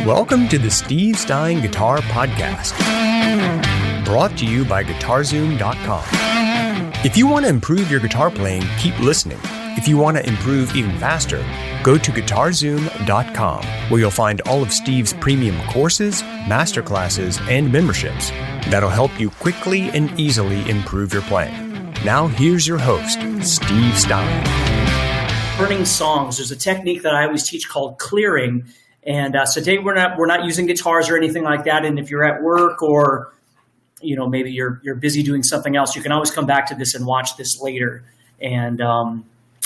Welcome to the Steve Stine Guitar Podcast, brought to you by guitar-zoom.com. If you want to improve your guitar playing, keep listening. If you want to improve even faster, go to guitar-zoom.com, where you'll find all of Steve's premium courses, masterclasses, and memberships that'll help you quickly and easily improve your playing. Now here's your host, Steve Stine. Learning songs, there's a technique that I always teach called clearing. And so today we're not using guitars or anything like that. And if you're at work or maybe you're busy doing something else, you can always come back to this and watch this later. And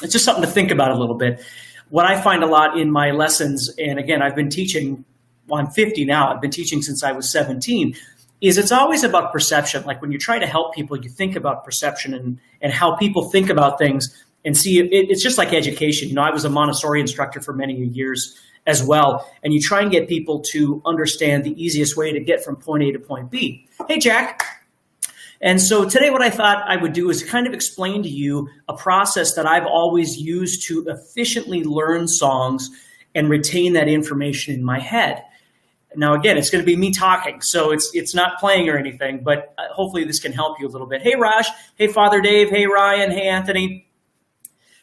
it's just something to think about a little bit. What I find a lot in my lessons, and again, I've been teaching, I'm 50 now, I've been teaching since I was 17, is it's always about perception. Like when you try to help people, you think about perception and how people think about things and see it's just like education. I was a Montessori instructor for many years as well. And you try and get people to understand the easiest way to get from point A to point B. Hey, Jack. And so today what I thought I would do is kind of explain to you a process that I've always used to efficiently learn songs and retain that information in my head. Now, again, it's going to be me talking, so it's not playing or anything, but hopefully this can help you a little bit. Hey, Raj. Hey, Father Dave. Hey, Ryan. Hey, Anthony.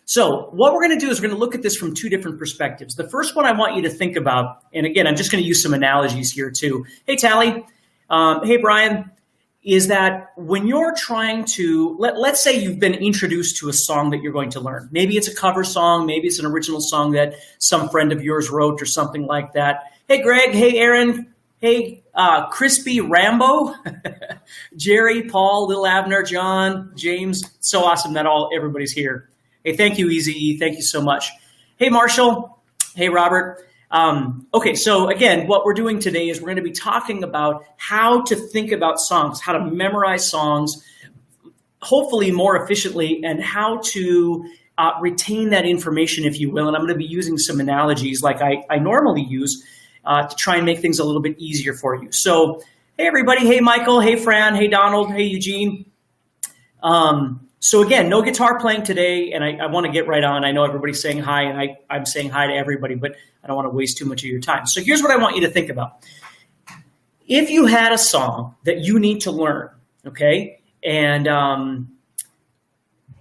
So what we're going to do is we're going to look at this from two different perspectives. The first one I want you to think about, and again, I'm just going to use some analogies here too. Hey, Tally. Hey, Brian. Is that when you're trying to, let's say you've been introduced to a song that you're going to learn. Maybe it's a cover song. Maybe it's an original song that some friend of yours wrote or something like that. Hey, Greg. Hey, Aaron. Hey, Crispy Rambo. Jerry, Paul, Little Abner, John, James. So awesome that everybody's here. Hey, thank you, Easy E. Thank you so much. Hey, Marshall. Hey, Robert. Okay, so again, what we're doing today is we're going to be talking about how to think about songs, how to memorize songs, hopefully more efficiently, and how to retain that information, if you will. And I'm going to be using some analogies like I normally use to try and make things a little bit easier for you. So, hey, everybody. Hey, Michael. Hey, Fran. Hey, Donald. Hey, Eugene. So again, no guitar playing today, and I want to get right on. I know everybody's saying hi, and I'm saying hi to everybody, but I don't want to waste too much of your time. So here's what I want you to think about. If you had a song that you need to learn, okay, and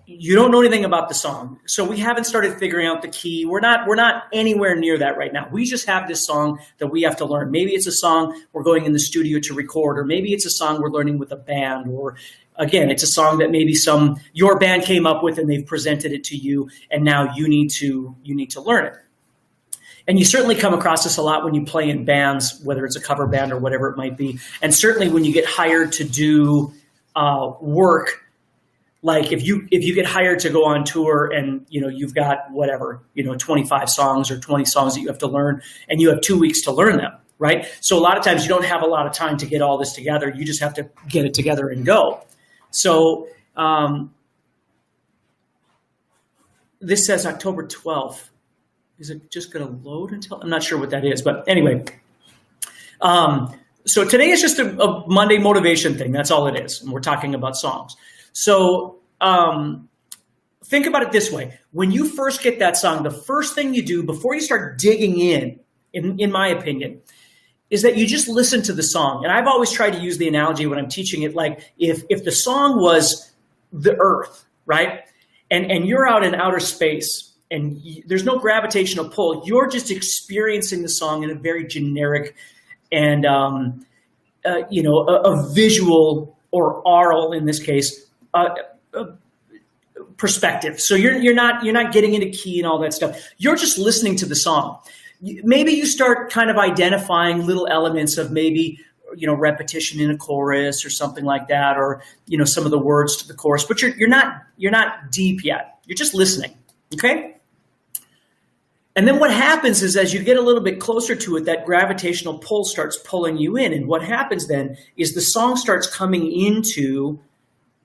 you don't know anything about the song, so we haven't started figuring out the key. We're not anywhere near that right now. We just have this song that we have to learn. Maybe it's a song we're going in the studio to record, or maybe it's a song we're learning with a band, or again, it's a song that maybe your band came up with and they've presented it to you, and now you need to learn it. And you certainly come across this a lot when you play in bands, whether it's a cover band or whatever it might be. And certainly when you get hired to do work, like if you get hired to go on tour and you've got 25 songs or 20 songs that you have to learn, and you have 2 weeks to learn them, right? So a lot of times you don't have a lot of time to get all this together. You just have to get it together and go. So this says October 12th. Is it just going to load until? I'm not sure what that is, but anyway. So today is just a Monday motivation thing. That's all it is. And we're talking about songs. So think about it this way. When you first get that song, the first thing you do before you start digging in my opinion, is that you just listen to the song. And I've always tried to use the analogy when I'm teaching it, like if the song was the earth, right? And you're out in outer space and there's no gravitational pull. You're just experiencing the song in a very generic and, a visual or aural, in this case, perspective. So you're not getting into key and all that stuff. You're just listening to the song. Maybe you start kind of identifying little elements of maybe, repetition in a chorus or something like that, or, some of the words to the chorus, but you're not deep yet. You're just listening. Okay. And then what happens is as you get a little bit closer to it, that gravitational pull starts pulling you in. And what happens then is the song starts coming into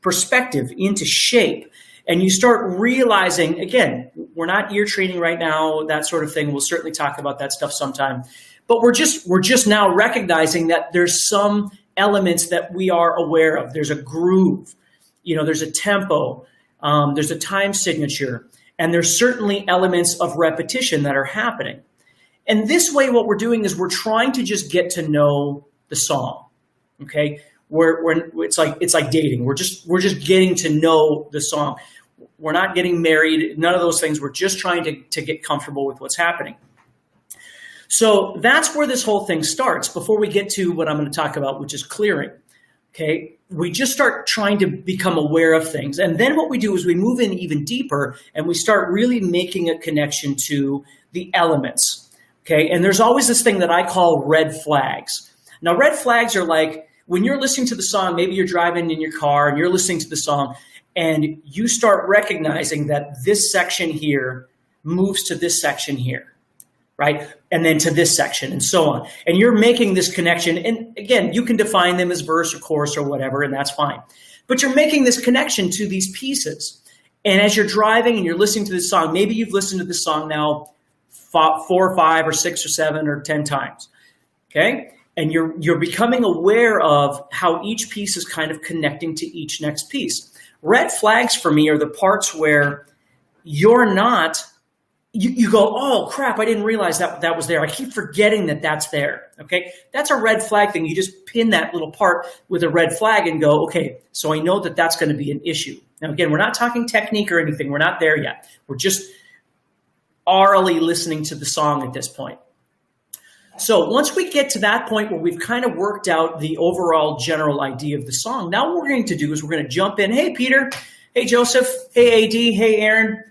perspective, into shape. And you start realizing, again, we're not ear training right now, that sort of thing. We'll certainly talk about that stuff sometime. But we're just now recognizing that there's some elements that we are aware of. There's a groove, there's a tempo, there's a time signature, and there's certainly elements of repetition that are happening. And this way, what we're doing is we're trying to just get to know the song. Okay, it's like dating. We're just getting to know the song. We're not getting married. None of those things. We're just trying to get comfortable with what's happening. So that's where this whole thing starts. Before we get to what I'm going to talk about, which is clearing. Okay, we just start trying to become aware of things. And then what we do is we move in even deeper and we start really making a connection to the elements. Okay, and there's always this thing that I call red flags. Now, red flags are like when you're listening to the song, maybe you're driving in your car and you're listening to the song and you start recognizing that this section here moves to this section here, right? And then to this section and so on. And you're making this connection. And again, you can define them as verse or chorus or whatever, and that's fine. But you're making this connection to these pieces. And as you're driving and you're listening to this song, maybe you've listened to this song now 4 or 5 or 6 or 7 or 10 times, okay? And you're becoming aware of how each piece is kind of connecting to each next piece. Red flags for me are the parts where you're not, you go, oh crap, I didn't realize that was there. I keep forgetting that that's there, okay? That's a red flag thing. You just pin that little part with a red flag and go, okay, so I know that that's going to be an issue. Now again, we're not talking technique or anything. We're not there yet. We're just orally listening to the song at this point. So once we get to that point where we've kind of worked out the overall general idea of the song, now what we're going to do is we're going to jump in. Hey, Peter. Hey, Joseph. Hey, AD. Hey, Aaron.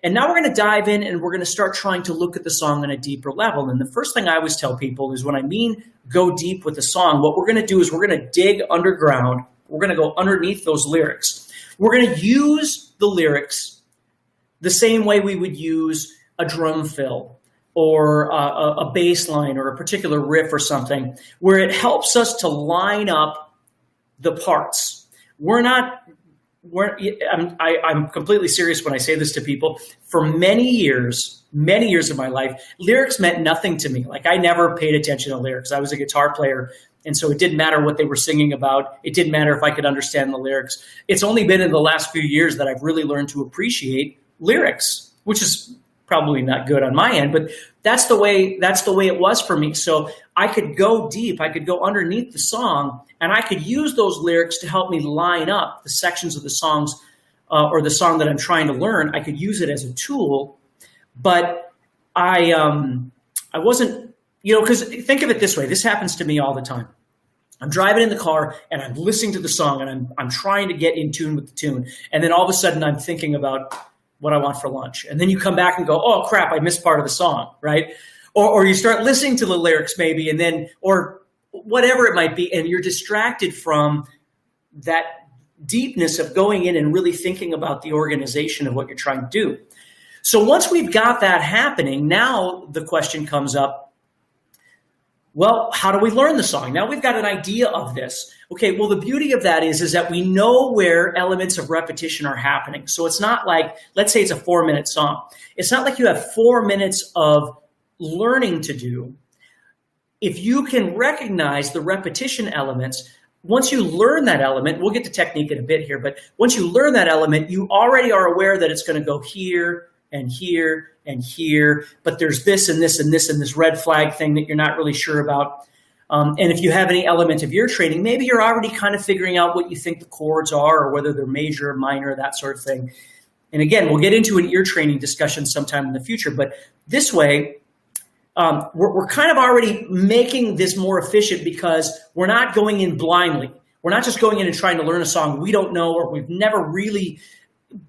And now we're going to dive in and we're going to start trying to look at the song on a deeper level. And the first thing I always tell people is when I mean go deep with the song, what we're going to do is we're going to dig underground. We're going to go underneath those lyrics. We're going to use the lyrics the same way we would use a drum fill or a bass line or a particular riff or something, where it helps us to line up the parts. I'm completely serious when I say this to people. For many years of my life, lyrics meant nothing to me. Like I never paid attention to lyrics. I was a guitar player, and so it didn't matter what they were singing about. It didn't matter if I could understand the lyrics. It's only been in the last few years that I've really learned to appreciate lyrics, which is probably not good on my end, but that's the way it was for me. So I could go deep, I could go underneath the song, and I could use those lyrics to help me line up the sections of the songs or the song that I'm trying to learn. I could use it as a tool, but I wasn't, because think of it this way. This happens to me all the time. I'm driving in the car and I'm listening to the song and I'm trying to get in tune with the tune. And then all of a sudden I'm thinking about what I want for lunch. And then you come back and go, oh crap, I missed part of the song, right? Or you start listening to the lyrics maybe, and then, or whatever it might be, and you're distracted from that deepness of going in and really thinking about the organization of what you're trying to do. So once we've got that happening, now the question comes up, well, how do we learn the song? Now we've got an idea of this. Okay, well, the beauty of that is that we know where elements of repetition are happening. So it's not like, let's say it's a 4-minute song. It's not like you have 4 minutes of learning to do. If you can recognize the repetition elements, once you learn that element, we'll get to technique in a bit here, but once you learn that element, you already are aware that it's going to go here and here and here, but there's this and this and this and this red flag thing that you're not really sure about. And if you have any element of ear training, maybe you're already kind of figuring out what you think the chords are or whether they're major or minor, that sort of thing. And again, we'll get into an ear training discussion sometime in the future, but this way, we're kind of already making this more efficient because we're not going in blindly. We're not just going in and trying to learn a song we don't know or we've never really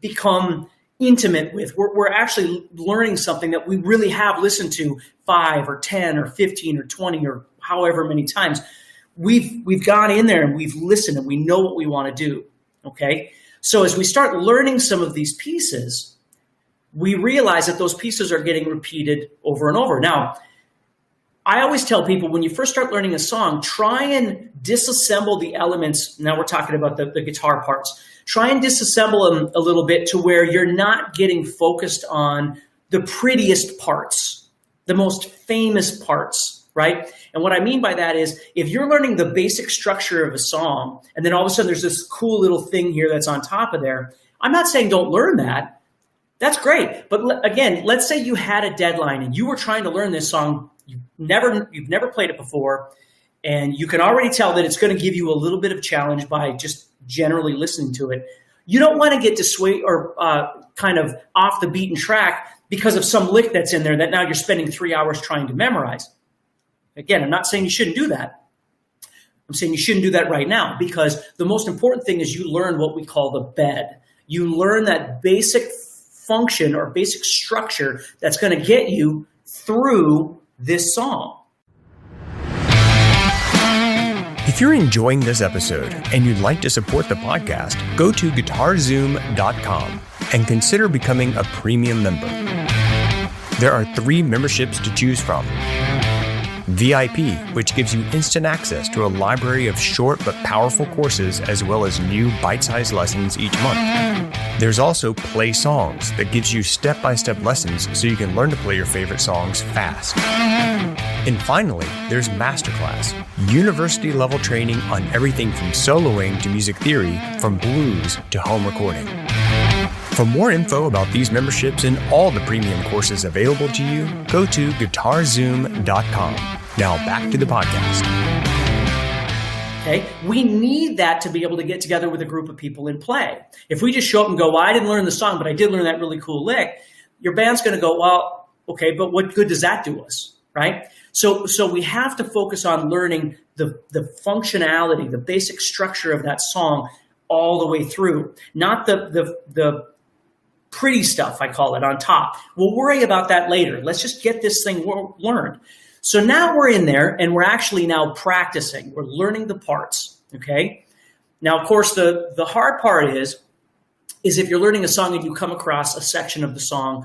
become intimate with. We're actually learning something that we really have listened to 5 or 10 or 15 or 20 or however many times. We've gone in there and we've listened and we know what we want to do. Okay. So as we start learning some of these pieces, we realize that those pieces are getting repeated over and over. Now, I always tell people when you first start learning a song, try and disassemble the elements. Now we're talking about the guitar parts. Try and disassemble them a little bit to where you're not getting focused on the prettiest parts, the most famous parts, right? And what I mean by that is if you're learning the basic structure of a song and then all of a sudden there's this cool little thing here that's on top of there, I'm not saying don't learn that. That's great. But again, let's say you had a deadline and you were trying to learn this song. You've never played it before, and you can already tell that it's going to give you a little bit of challenge by just generally listening to it. You don't want to get dissuaded or kind of off the beaten track because of some lick that's in there that now you're spending 3 hours trying to memorize. Again, I'm not saying you shouldn't do that. I'm saying you shouldn't do that right now, because the most important thing is you learn what we call the bed. You learn that basic function or basic structure that's going to get you through this song. If you're enjoying this episode and you'd like to support the podcast, go to guitar-Zoom.com and consider becoming a premium member. There are 3 memberships to choose from. VIP, which gives you instant access to a library of short but powerful courses as well as new bite-sized lessons each month. There's also Play Songs that gives you step-by-step lessons so you can learn to play your favorite songs fast. And finally, there's Masterclass, university-level training on everything from soloing to music theory, from blues to home recording. For more info about these memberships and all the premium courses available to you, go to guitar-Zoom.com. Now back to the podcast. Okay, we need that to be able to get together with a group of people and play. If we just show up and go, well, I didn't learn the song, but I did learn that really cool lick, your band's going to go, well, okay, but what good does that do us, right? So we have to focus on learning the functionality, the basic structure of that song all the way through, not the pretty stuff, I call it, on top. We'll worry about that later. Let's just get this thing learned. So now we're in there and we're actually now practicing. We're learning the parts, okay? Now, of course, the hard part is if you're learning a song and you come across a section of the song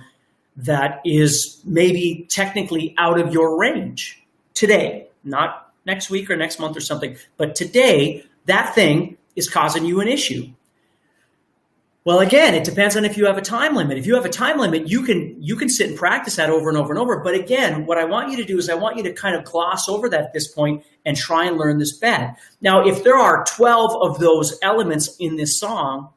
that is maybe technically out of your range today, not next week or next month or something, but today, that thing is causing you an issue. Well, again, it depends on if you have a time limit. If you have a time limit, you can sit and practice that over and over and over. But again, what I want you to do is I want you to kind of gloss over that at this point and try and learn this bed. Now, if there are 12 of those elements in this song,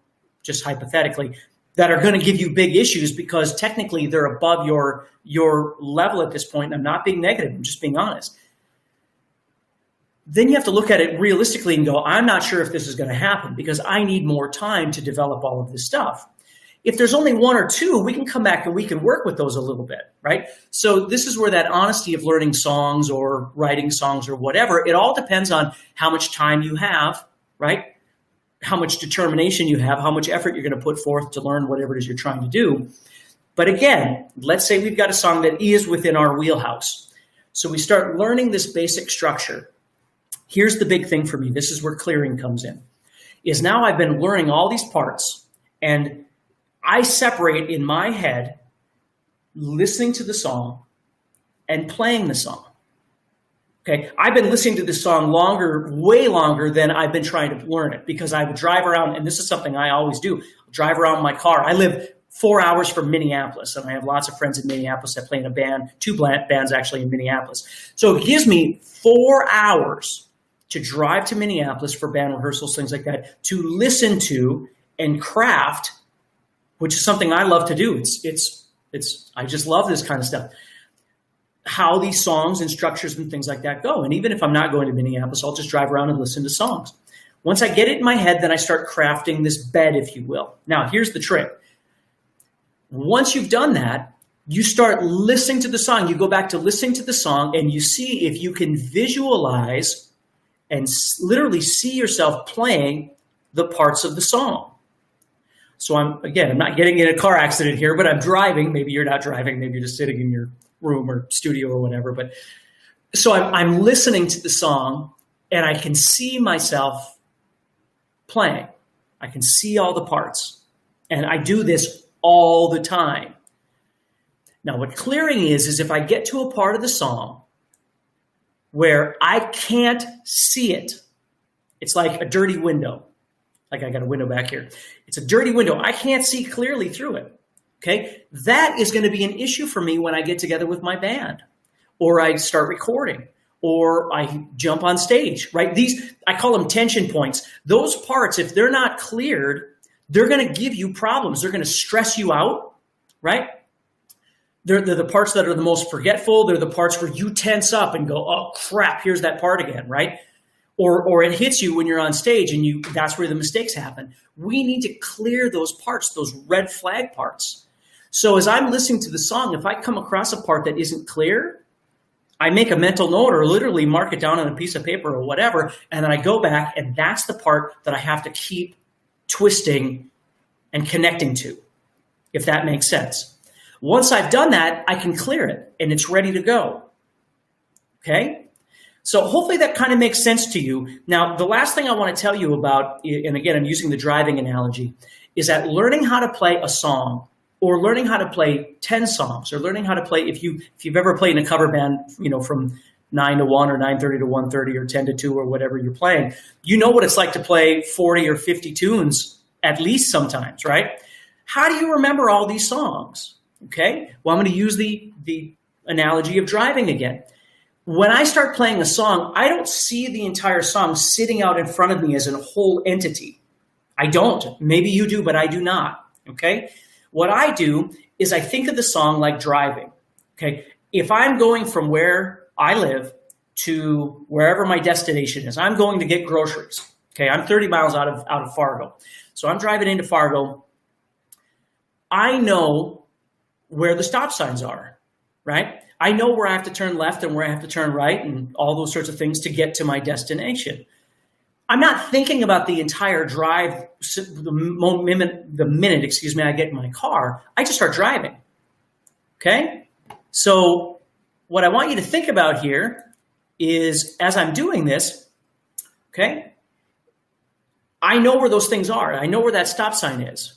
just hypothetically, that are going to give you big issues because technically they're above your level at this point, and I'm not being negative, I'm just being honest, then you have to look at it realistically and go, I'm not sure if this is going to happen because I need more time to develop all of this stuff. If there's only 1 or 2, we can come back and we can work with those a little bit, right? So this is where that honesty of learning songs or writing songs or whatever, it all depends on how much time you have, right? How much determination you have, how much effort you're going to put forth to learn whatever it is you're trying to do. But again, let's say we've got a song that is within our wheelhouse. So we start learning this basic structure. Here's the big thing for me. This is where clearing comes in. Is now I've been learning all these parts and I separate in my head listening to the song and playing the song. Okay, I've been listening to this song way longer than I've been trying to learn it because I would drive around, and this is something I always do, drive around my car. I live 4 hours from Minneapolis, and I have lots of friends in Minneapolis that play in a band, 2 bands actually in Minneapolis. So it gives me 4 hours to drive to Minneapolis for band rehearsals, things like that, to listen to and craft, which is something I love to do. I just love this kind of stuff. How these songs and structures and things like that go. And even if I'm not going to Minneapolis, I'll just drive around and listen to songs. Once I get it in my head, then I start crafting this bed, if you will. Now, here's the trick. Once you've done that, you start listening to the song. You go back to listening to the song and you see if you can visualize and literally see yourself playing the parts of the song. So I'm not getting in a car accident here, but I'm driving. Maybe you're not driving. Maybe you're just sitting in your room or studio or whatever. But so I'm listening to the song and I can see myself playing. I can see all the parts. And I do this all the time. Now, what clearing is if I get to a part of the song where I can't see it, it's like a dirty window. Like I got a window back here. It's a dirty window. I can't see clearly through it. Okay. That is going to be an issue for me when I get together with my band or I start recording or I jump on stage, right? I call them tension points. Those parts, if they're not cleared, they're going to give you problems. They're going to stress you out right? They're the parts that are the most forgetful. They're the parts where you tense up and go, oh crap, here's that part again, right? Or it hits you when you're on stage and that's where the mistakes happen. We need to clear those parts, those red flag parts. So as I'm listening to the song, if I come across a part that isn't clear, I make a mental note or literally mark it down on a piece of paper or whatever, and then I go back, and that's the part that I have to keep twisting and connecting to, if that makes sense. Once I've done that, I can clear it, and it's ready to go. Okay? So hopefully that kind of makes sense to you. Now, the last thing I want to tell you about, and again, I'm using the driving analogy, is that learning how to play a song, or learning how to play 10 songs, or learning how to play, if you've ever played in a cover band, from 9 to 1 or 9:30 to 1:30 or 10 to 2 or whatever you're playing, you know what it's like to play 40 or 50 tunes at least sometimes, right? How do you remember all these songs? Okay, well, I'm going to use the analogy of driving again. When I start playing a song, I don't see the entire song sitting out in front of me as a whole entity. I don't. Maybe you do, but I do not. Okay, what I do is I think of the song like driving. Okay, if I'm going from where I live to wherever my destination is, I'm going to get groceries. Okay, I'm 30 miles out of Fargo, so I'm driving into Fargo. I know where the stop signs are, right? I know where I have to turn left and where I have to turn right and all those sorts of things to get to my destination. I'm not thinking about the entire drive the minute I get in my car. I just start driving, okay? So what I want you to think about here is, as I'm doing this, okay, I know where those things are. I know where that stop sign is,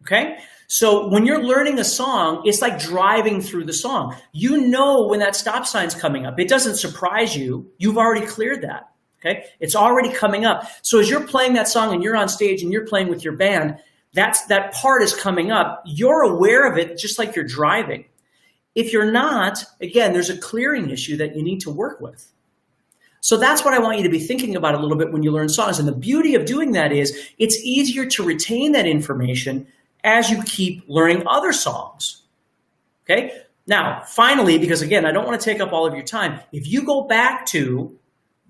okay? So when you're learning a song, it's like driving through the song. You know when that stop sign's coming up. It doesn't surprise you. You've already cleared that, okay? It's already coming up. So as you're playing that song and you're on stage and you're playing with your band, that part is coming up. You're aware of it just like you're driving. If you're not, again, there's a clearing issue that you need to work with. So that's what I want you to be thinking about a little bit when you learn songs. And the beauty of doing that is it's easier to retain that information as you keep learning other songs, okay? Now, finally, because again, I don't want to take up all of your time, if you go back to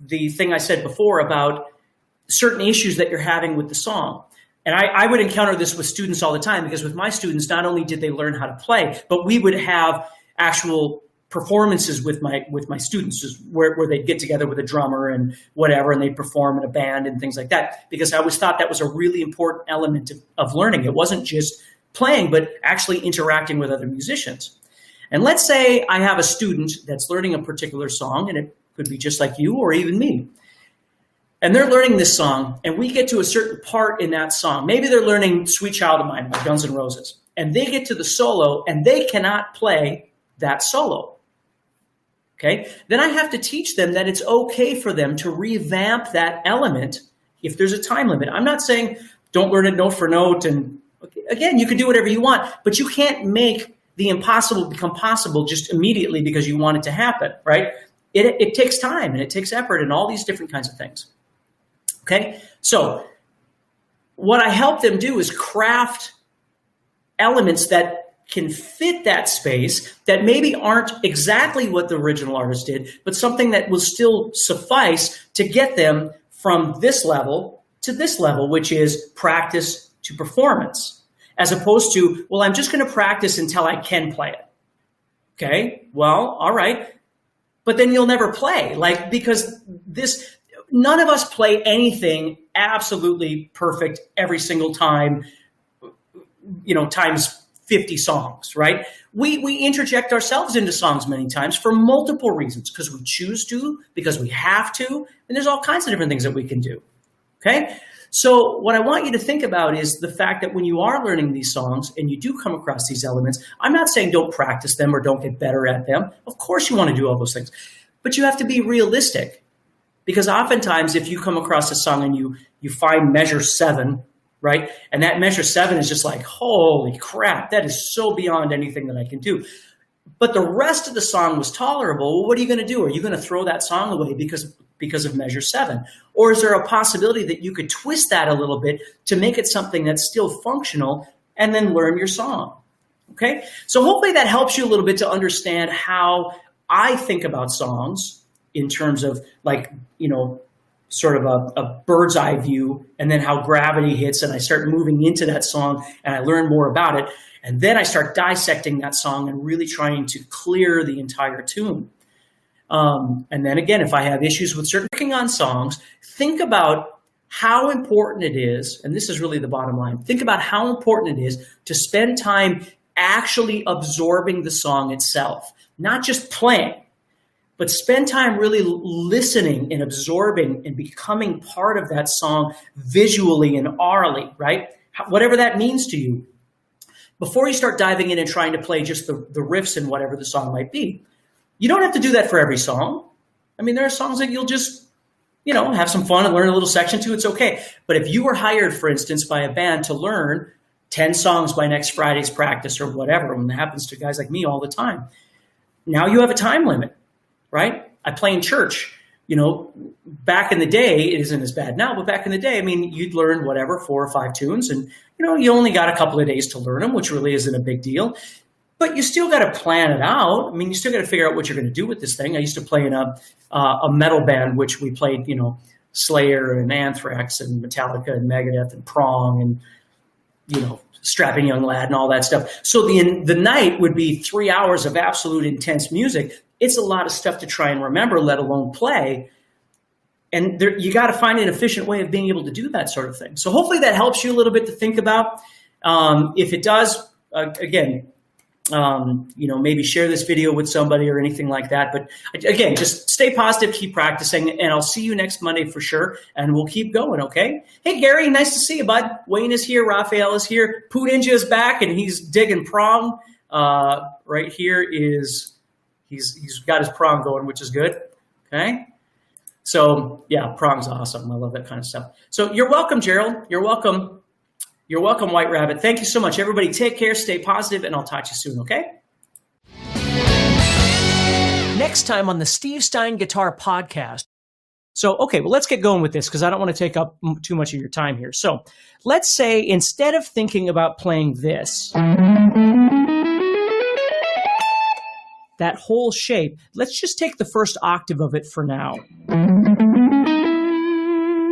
the thing I said before about certain issues that you're having with the song, and I would encounter this with students all the time, because with my students, not only did they learn how to play, but we would have actual performances with my students where they'd get together with a drummer and whatever, and they'd perform in a band and things like that, because I always thought that was a really important element of learning. It wasn't just playing, but actually interacting with other musicians. And let's say I have a student that's learning a particular song, and it could be just like you or even me. And they're learning this song, and we get to a certain part in that song. Maybe they're learning Sweet Child of Mine by Guns N' Roses, and they get to the solo, and they cannot play that solo. Okay, then I have to teach them that it's okay for them to revamp that element if there's a time limit. I'm not saying don't learn it note for note. And again, you can do whatever you want, but you can't make the impossible become possible just immediately because you want it to happen, right? It takes time and it takes effort and all these different kinds of things. Okay, so what I help them do is craft elements that can fit that space that maybe aren't exactly what the original artist did, but something that will still suffice to get them from this level to this level, which is practice to performance, as opposed to, well, I'm just going to practice until I can play it. Okay, well, all right, but then you'll never play, because none of us play anything absolutely perfect every single time, times 50 songs, right? We interject ourselves into songs many times for multiple reasons, because we choose to, because we have to, and there's all kinds of different things that we can do, okay? So what I want you to think about is the fact that when you are learning these songs and you do come across these elements, I'm not saying don't practice them or don't get better at them. Of course you want to do all those things, but you have to be realistic, because oftentimes if you come across a song and you find measure 7, right? And that measure 7 is just like, holy crap, that is so beyond anything that I can do. But the rest of the song was tolerable. Well, what are you going to do? Are you going to throw that song away because of measure 7? Or is there a possibility that you could twist that a little bit to make it something that's still functional and then learn your song? Okay? So hopefully that helps you a little bit to understand how I think about songs in terms of sort of a bird's eye view, and then how gravity hits, and I start moving into that song and I learn more about it. And then I start dissecting that song and really trying to clear the entire tune. And then again, if I have issues with working on songs, think about how important it is, and this is really the bottom line, think about how important it is to spend time actually absorbing the song itself, not just playing, but spend time really listening and absorbing and becoming part of that song visually and aurally, right? Whatever that means to you. Before you start diving in and trying to play just the riffs and whatever the song might be. You don't have to do that for every song. I mean, there are songs that you'll just, have some fun and learn a little section to. It's okay. But if you were hired, for instance, by a band to learn 10 songs by next Friday's practice or whatever, and it happens to guys like me all the time, now you have a time limit, right? I play in church. Back in the day, it isn't as bad now, but back in the day, I mean, you'd learn whatever, 4 or 5 tunes, and, you only got a couple of days to learn them, which really isn't a big deal. But you still got to plan it out. I mean, you still got to figure out what you're going to do with this thing. I used to play in a metal band, which we played, Slayer and Anthrax and Metallica and Megadeth and Prong and, Strapping Young Lad and all that stuff. So the night would be 3 hours of absolute intense music. It's a lot of stuff to try and remember, let alone play. And you got to find an efficient way of being able to do that sort of thing. So hopefully that helps you a little bit to think about. If it does, again, maybe share this video with somebody or anything like that. But again, just stay positive, keep practicing, and I'll see you next Monday for sure. And we'll keep going, okay? Hey, Gary, nice to see you, bud. Wayne is here. Raphael is here. Poo Ninja is back, and he's digging prong. Right here is, he's got his prong going, which is good, okay? So, yeah, prong's awesome. I love that kind of stuff. So you're welcome, Gerald. You're welcome. You're welcome, White Rabbit. Thank you so much. Everybody take care, stay positive, and I'll talk to you soon, okay? Next time on the Steve Stine Guitar Podcast. So, okay, well, let's get going with this because I don't want to take up too much of your time here. So let's say instead of thinking about playing this, that whole shape, let's just take the first octave of it for now.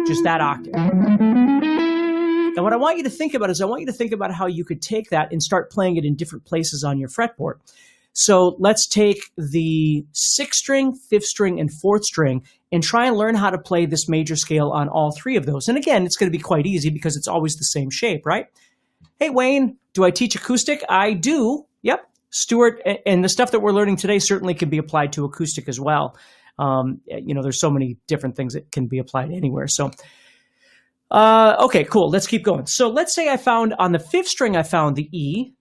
Just that octave. And what I want you to think about is I want you to think about how you could take that and start playing it in different places on your fretboard. So let's take the 6th string, 5th string, and 4th string and try and learn how to play this major scale on all 3 of those. And again, it's going to be quite easy because it's always the same shape, right? Hey, Wayne, do I teach acoustic? I do. Yep. Stuart, and the stuff that we're learning today certainly can be applied to acoustic as well. There's so many different things that can be applied anywhere. So, okay, cool. Let's keep going. So let's say I found on the 5th string, I found the E.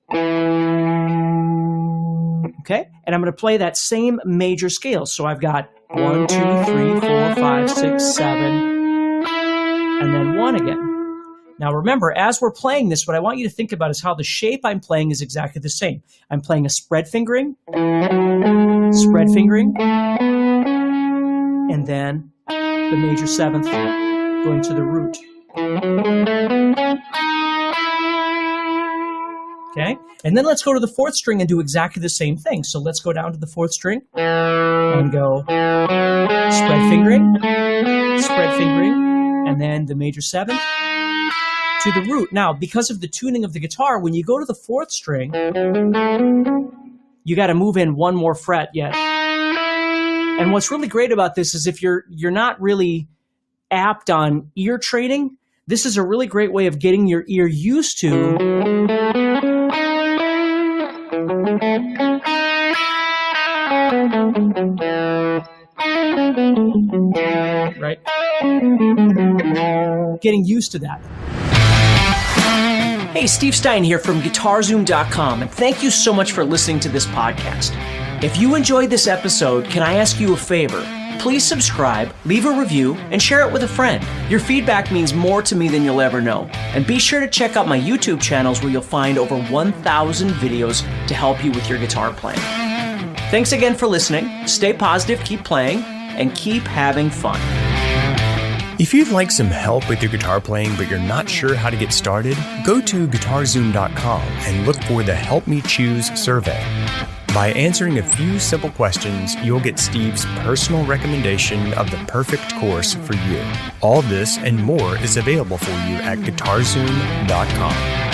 Okay, and I'm going to play that same major scale. So I've got 1, 2, 3, 4, 5, 6, 7, and then 1 again. Now remember, as we're playing this, what I want you to think about is how the shape I'm playing is exactly the same. I'm playing a spread fingering, and then the major 7th going to the root. Okay, and then let's go to the 4th string and do exactly the same thing. So let's go down to the 4th string and go spread fingering, and then the major 7th to the root. Now, because of the tuning of the guitar, when you go to the 4th string, you got to move in 1 more fret yet. And what's really great about this is if you're not really apt on ear training, this is a really great way of getting your ear used to right? Getting used to that. Hey, Steve Stine here from guitarzoom.com, and thank you so much for listening to this podcast. If you enjoyed this episode, can I ask you a favor? Please subscribe, leave a review, and share it with a friend. Your feedback means more to me than you'll ever know. And be sure to check out my YouTube channels where you'll find over 1,000 videos to help you with your guitar playing. Thanks again for listening. Stay positive, keep playing, and keep having fun. If you'd like some help with your guitar playing but you're not sure how to get started, go to guitar-Zoom.com and look for the Help Me Choose survey. By answering a few simple questions, you'll get Steve's personal recommendation of the perfect course for you. All this and more is available for you at guitar-Zoom.com.